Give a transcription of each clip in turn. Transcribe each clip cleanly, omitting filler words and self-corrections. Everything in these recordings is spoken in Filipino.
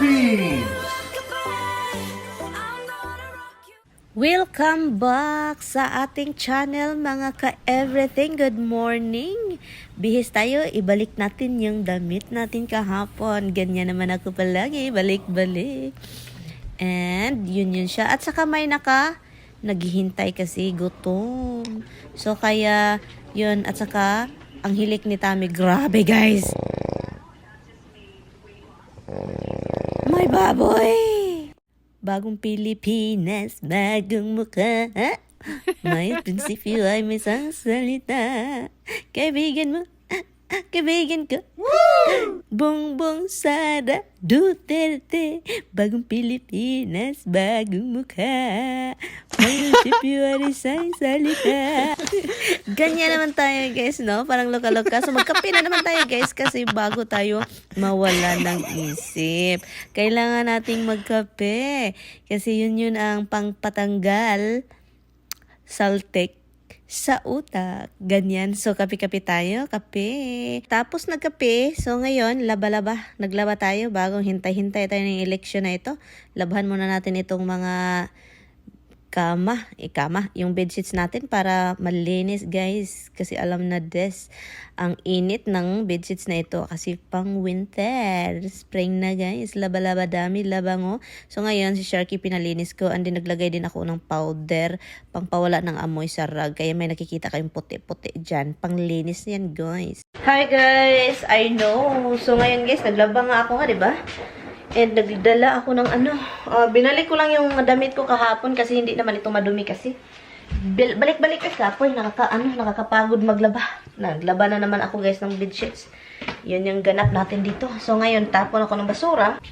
Philippines! Welcome back sa ating channel mga ka-everything. Good morning! Bihis tayo, ibalik natin yung damit natin kahapon. Ganyan naman ako palagi, balik-balik. And yun siya. At saka may naghihintay kasi gutom. So kaya yun, at saka ang hilik ni Tami, grabe guys. May baboy! Bagong Pilipinas, bagong mukha. May prinsipyo ay may sasalita. Kaibigan mo, kaibigan ko. Bongbong Sara Duterte. Bagong Pilipinas, bagong mukha. May prinsipyo ay may sasalita. Ganyan naman tayo guys, no? Parang loka-loka. So magkape na naman tayo guys kasi bago tayo mawala ng isip. Kailangan nating magkape. Kasi yun ang pangpatanggal saltek sa utak. Ganyan. So kape-kape tayo. Kape. Tapos nagkape. So ngayon, laba-laba. Naglaba tayo bagong hintay-hintay tayo ng eleksyon na ito. Labahan muna natin itong mga kama, yung bedsheets natin para malinis guys. Kasi alam na ang init ng bedsheets na ito kasi pang winter. Spring na guys. Laba-laba dami, labango. So ngayon si Sharky pinalinis ko and then naglagay din ako ng powder pang pawala ng amoy sa rug. Kaya may nakikita kayong puti-puti dyan. Panglinis yan guys. Hi guys! I know. So ngayon guys, naglaba nga ako nga, diba? And nagdala ako ng binalik ko lang yung damit ko kahapon kasi hindi naman ito madumi kasi. Balik-balik kasi apoy, nakakapagod maglaba. Naglaba na naman ako guys ng bedsheets. Yun yung ganap natin dito. So ngayon, tapon ako ng basura.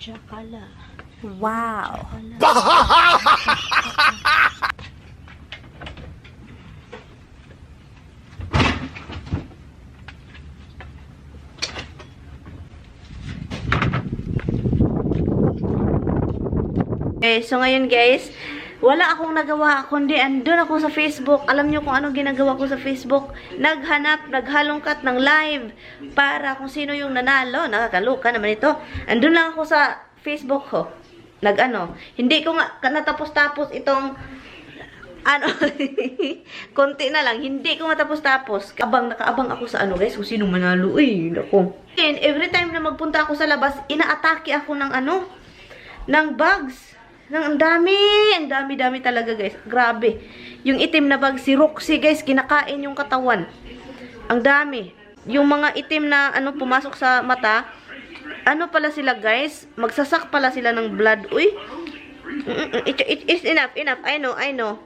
Chakala. Wow! Okay, so ngayon guys, wala akong nagawa kundi andun ako sa Facebook. Alam nyo kung ano ginagawa ko sa Facebook? Naghalongkat ng live para kung sino yung nanalo. Nakakaloka naman ito. Andun lang ako sa Facebook ko. Hindi ko nga natapos-tapos itong konti na lang. Hindi ko matapos-tapos. Nakaabang ako sa guys, kung sino manalo. Nako. And every time na magpunta ako sa labas, inaatake ako ng bugs. Ang dami talaga guys. Grabe. Yung itim na bag, si Roxy guys, kinakain yung katawan. Ang dami. Yung mga itim na pumasok sa mata, pala sila guys, magsasak pala sila ng blood. Uy. It's enough. I know.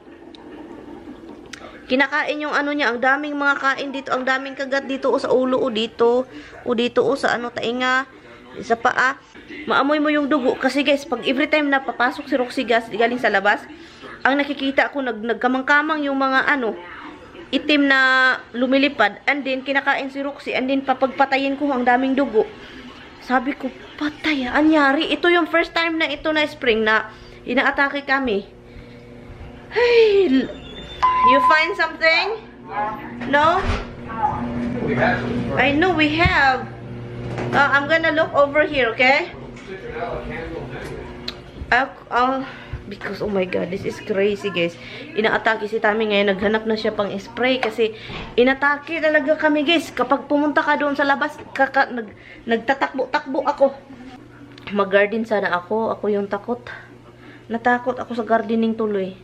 Kinakain yung niya, ang daming mga kain dito, ang daming kagat dito sa ulo dito sa tainga, sa paa. Maamoy mo yung dugo kasi guys, pag every time na papasok si Roxy gas galing sa labas, ang nakikita ko nagkamang-kamang yung mga itim na lumilipad, and then kinakain si Roxy, and then papagpatayin ko ang daming dugo. Sabi ko, patay, anyari. Ito yung first time na ito na spring na inaatake kami. Hey, you find something? No? I know we have. I'm gonna look over here, okay? Because, oh my God, this is crazy, guys. Inaatake si Tami ngayon. Naghanap na siya pang spray kasi inatake talaga kami, guys. Kapag pumunta ka doon sa labas, nagtatakbo-takbo ako. Mag-garden sana ako. Ako yung takot. Natakot ako sa gardening tuloy.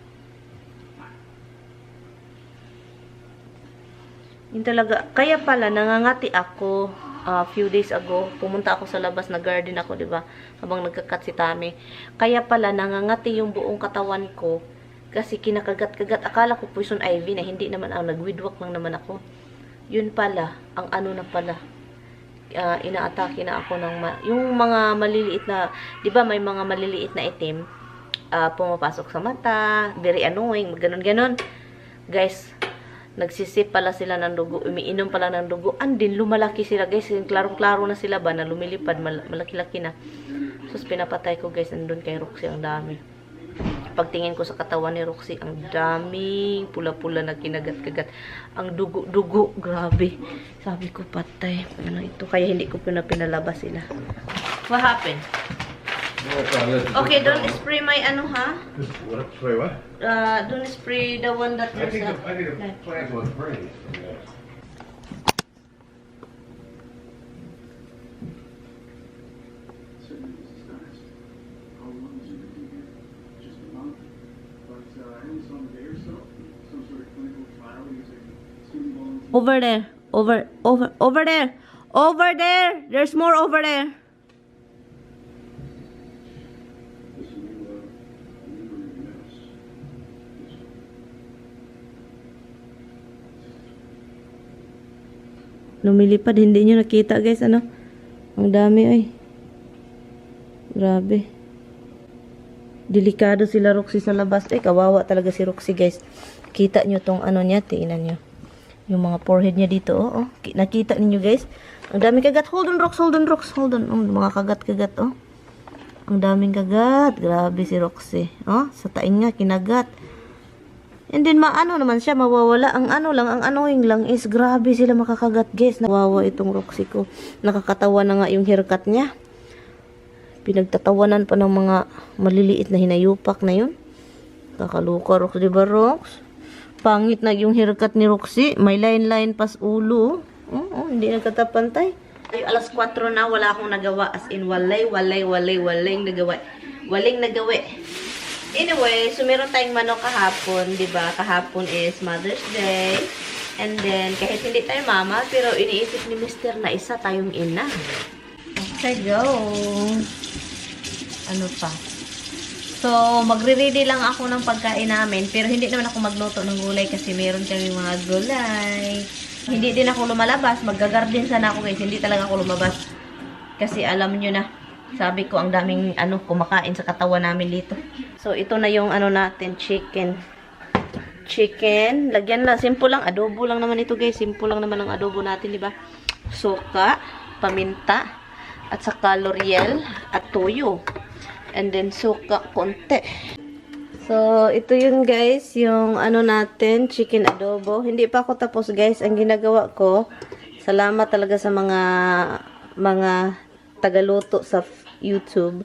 Yun talaga. Kaya pala, nangangati ako. Few days ago, pumunta ako sa labas, nag-garden ako, diba? Habang nagkakat si Tami. Kaya pala, nangangati yung buong katawan ko. Kasi kinakagat-kagat. Akala ko poison ivy na, hindi naman nagwidwak lang naman ako. Yun pala, ang na pala. Inaatake na ako ng, yung mga maliliit na, diba may mga maliliit na itim, pumapasok sa mata, very annoying, ganon-ganon. Guys, nagsisip pala sila ng dugo, umiinom pala ng dugo, and din lumalaki sila guys, klarong-klaro na sila ba na lumilipad, malaki-laki na. So pinapatay ko guys, andun kay Roxy, ang dami. Pagtingin ko sa katawan ni Roxy, ang daming pula-pula na kinagat-kagat. Ang dugo-dugo, grabe. Sabi ko patay. Ano ito? Kaya hindi ko pinalabas sila. What happened? Okay, don't spray my ano ha? What? Spray what? Don't spray the one that was I think the plants will spray. Over there. Over there. Over there. There's more over there. Lumilipad, hindi nyo nakita guys, ano? Ang dami ay. Grabe. Delikado sila Roxy sa labas. Kawawa talaga si Roxy guys. Kita nyo tong ano niya, tingnan nyo. Yung mga forehead niya dito, oh. Nakita ninyo guys. Ang daming kagat. Hold on Rox, hold on Rox, hold on. Mga kagat-kagat, oh. Ang daming kagat. Grabe si Roxy. Oh, sa taing nga, kinagat. And then maano naman siya, mawawala. Ang ano lang, ang annoying lang is grabe sila makakagat guys. Nawawa itong Roxy ko. Nakakatawa na nga yung haircut niya. Pinagtatawanan pa ng mga maliliit na hinayupak na yun. Kakaluka Rox, diba Rox? Pangit na yung haircut ni Roxy. May line-line pas ulo. Hindi nagkatapantay. Ay, alas 4 na, wala akong nagawa. As in, waling nagawa. Waling nagawa. Anyway, so meron tayong manok kahapon, di ba? Kahapon is Mother's Day. And then, kahit hindi tayo mama, pero iniisip ni Mr. na isa tayong ina. Okay, go. Ano pa? So, magre-ready lang ako ng pagkain namin. Pero hindi naman ako magluto ng gulay kasi meron kami mga gulay. Hindi din ako lumalabas. Magga-garden sana ako guys. Hindi talaga ako lumabas. Kasi alam nyo na. Sabi ko, ang daming kumakain sa katawan namin dito. So, ito na yung natin, chicken. Chicken. Lagyan lang, simple lang. Adobo lang naman ito, guys. Simple lang naman ang adobo natin, di ba? Suka, paminta, at saka L'Oreal, at toyo. And then, suka, konti. So, ito yun, guys. Yung natin, chicken adobo. Hindi pa ako tapos, guys. Ang ginagawa ko, salamat talaga sa mga tagaluto sa YouTube.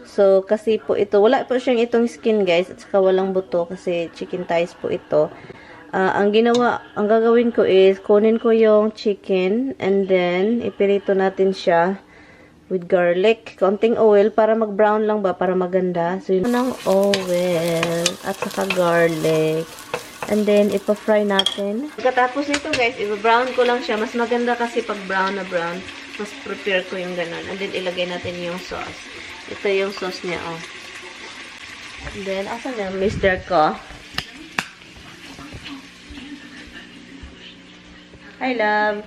So, kasi po ito, wala po siyang itong skin guys, at saka walang buto kasi chicken thighs po ito. Ang gagawin ko is, kunin ko yung chicken and then, ipirito natin siya with garlic, konting oil para mag-brown lang ba, para maganda. So, yun ng oil at saka garlic. And then, ipa-fry natin. Pagkatapos nito guys, ipa-brown ko lang siya. Mas maganda kasi pag brown na brown. Mas prepare ko yung ganun. And then, ilagay natin yung sauce. Ito yung sauce niya, oh. And then, asan yung mister ko? Hi, love.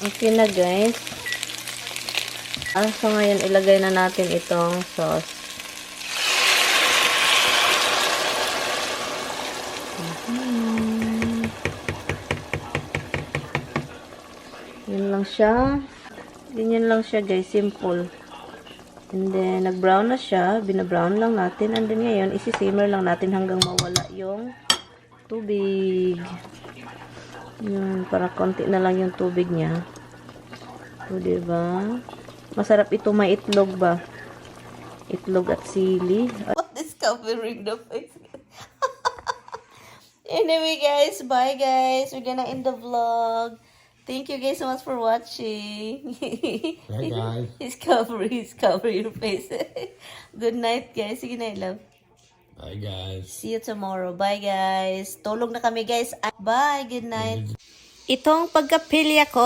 Okay na, guys. So, ngayon, ilagay na natin itong sauce. Yan lang siya. Ganyan lang siya guys. Simple. And then, nag-brown na siya. Bina-brown lang natin. And then ngayon, isi-simmer lang natin hanggang mawala yung tubig. Yun, para konti na lang yung tubig niya. So, diba? Masarap ito. May itlog ba? Itlog at sili. What is covering the face? Anyway guys, bye guys. We're gonna end the vlog. Thank you guys so much for watching. Hey guys. He's covering your face. Good night guys. Sige na, love. Bye guys. See you tomorrow. Bye guys. Tulog na kami guys. Bye. Good night. Itong pagkapilya ko,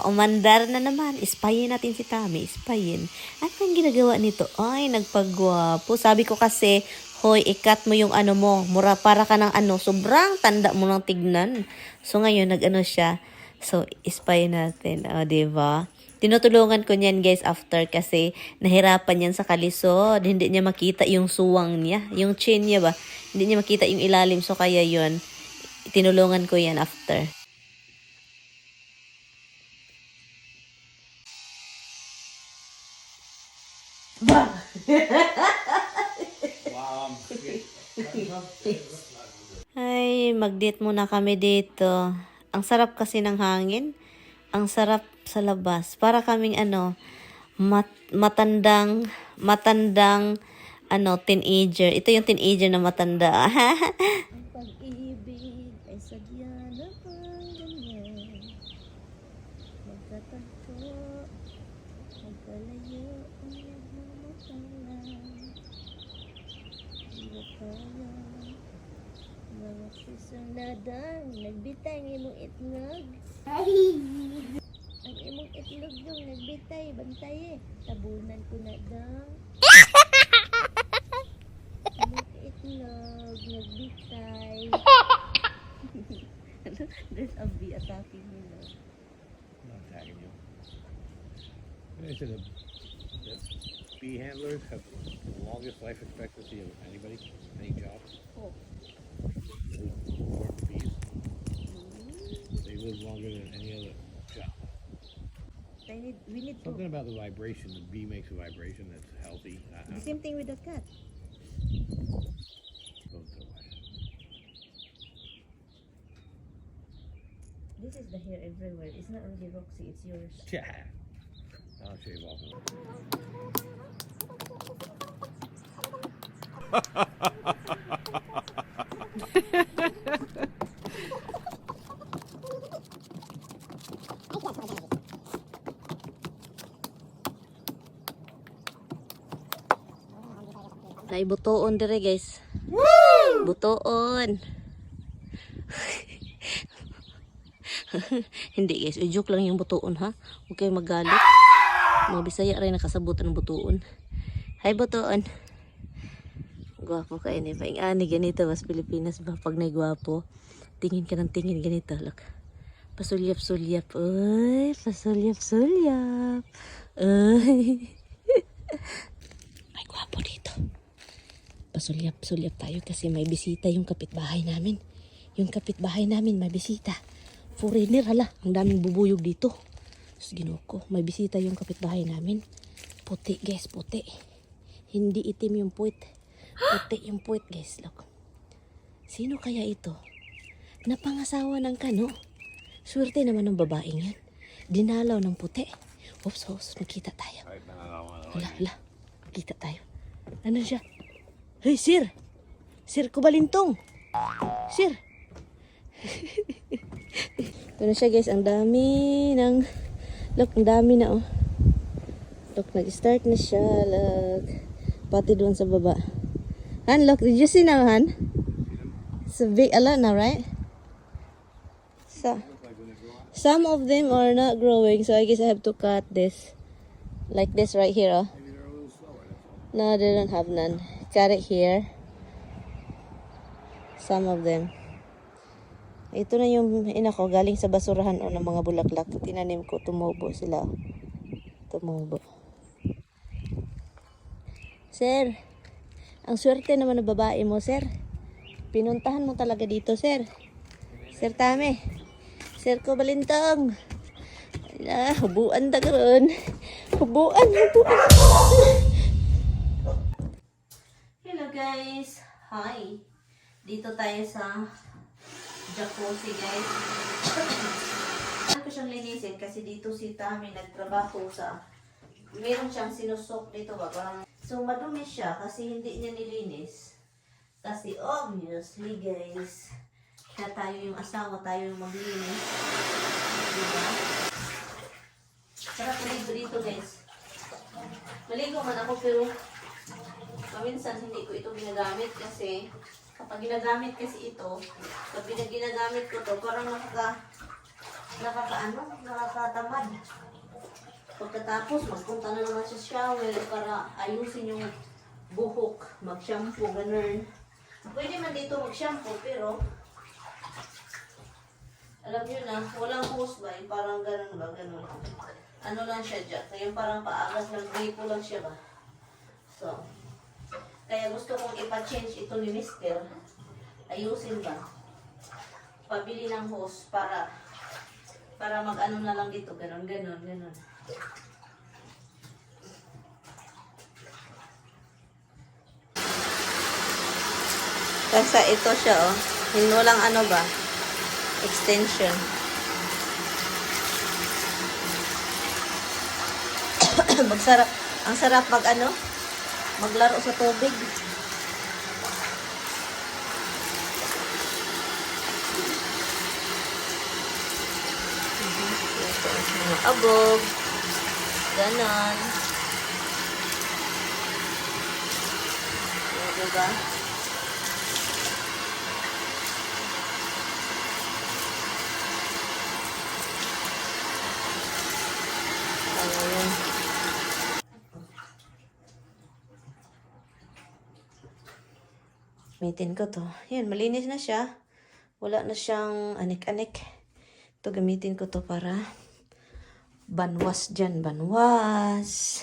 umandar na naman. Ispayin natin si Tami. Ispayin. Ano ang ginagawa nito? Ay, nagpagwapo. Sabi ko kasi, hoy, ikat mo yung mo. Mura para ka ng sobrang tanda mo ng tignan. So ngayon, nag siya. So, ispayin natin. O, diba? Tinutulungan ko niyan guys after kasi nahirapan yan sa kalisod. Hindi niya makita yung suwang niya. Yung chin niya ba? Hindi niya makita yung ilalim. So, kaya yun. Tinulungan ko yan after. Hi, mag-date muna kami dito. Ang sarap kasi ng hangin. Ang sarap sa labas. Para kaming matandang teenager. Ito yung teenager na matanda. Ang pag-ibig ay sadya na pang ganyan. Magkatagpo, magkalayo, ang nagmamatang lang. Di ba kaya, mga susunadang nagbitay ng imong itlog? Ang imong itlog yung nagbitay, bantay tabunan ko na daw. Imong itlog, nagbitay. There's a bee attacking me now. I'm not attacking you. They said that bee handlers have the longest life expectancy of anybody, any job. Oh. Bees. They live longer than any other job. We need to. Something about the vibration. The bee makes a vibration that's healthy. The same thing with the cat. This is the hair everywhere. It's not only Roxy, it's yours. Yeah. I'll shave off. Nay butoon dire guys. Woo! Butoon. Hindi guys, joke lang yung butoon ha. Huwag kayong magalit. Mga Bisaya rin nakasabutan ng butoon. Hi butoon. Gwapo ka ini. Paingani ganito mas Pilipinas ba pag naigwapo. Tingin ka ng tingin ganito. Look. Pasulyap-sulyap. Uy, pasulyap-sulyap. Uy. Ay, gwapo dito. Pasulyap-sulyap tayo kasi may bisita yung kapitbahay namin. Yung kapitbahay namin may bisita. Foreigner, hala. Ang daming bubuyog dito. Tapos ginuko. May bisita yung kapitbahay namin. Puti, guys. Puti. Hindi itim yung puwit. Puti yung puwit, guys. Look. Sino kaya ito? Napangasawa ng kano? Swerte naman ng babaeng yan. Dinalaw ng puti. Oops, magkita tayo. Hala. Magkita tayo. Ano siya? Hey, sir! Sir Kubalintong! Sir! Ito na siya guys, ang dami ng... Look, ang dami na oh. Look, nag-start na siya. Look. Pati doon sa baba. Han, look, did you see now, Han? It's a big, a lot now, right? So, some of them are not growing, so I guess I have to cut this. Like this right here, oh. No, they don't have none. Got it here. Some of them. Ito na yung inako galing sa basurahan o ng mga bulaklak. Tinanim ko, tumubo sila. Tumubo. Sir, ang swerte naman ng babae mo, sir. Pinuntahan mo talaga dito, sir. Sir Tame. Sir Kubalintong. Ala, hubuan da karon. Hubuan. Hello guys. Hi. Dito tayo sa jacuzzi guys. Ano ko siyang linisin kasi dito si Tami nagtrabaho sa meron siyang sinusok dito ba parang so madumi siya kasi hindi niya nilinis. Kasi obviously guys, kaya tayo yung asawa, tayo yung maglinis. Diba? Sarap maligo dito guys. Maligo man ako pero minsan hindi ko ito ginagamit kasi kapag ginagamit kasi ito, kapag ginagamit ko to parang nakakatamad. Pagkatapos magpunta na naman sa shower para ayusin yung buhok, mag-shampoo, ganun. Pwede man dito mag-shampoo pero alam nyo na, walang hose ba? Yung parang ganun ba? Ganun. Ano lang siya dyan? Yung parang paagas ng gripo lang siya ba? So, kaya gusto kong ipa-change ito ni Mister. Ayusin ba? Pabili ng hose para mag-ano na lang dito. Ganun. Kasi ito siya oh. Walang ano ba? Extension. Magsarap. Ang sarap mag ano? Maglaro sa tubig. Ito ang mga abog. Ganon. O, diba? Ayan. Gamitin ko to. Yan, malinis na siya. Wala na siyang anik-anik. Ito, gamitin ko to para banwas dyan. Banwas.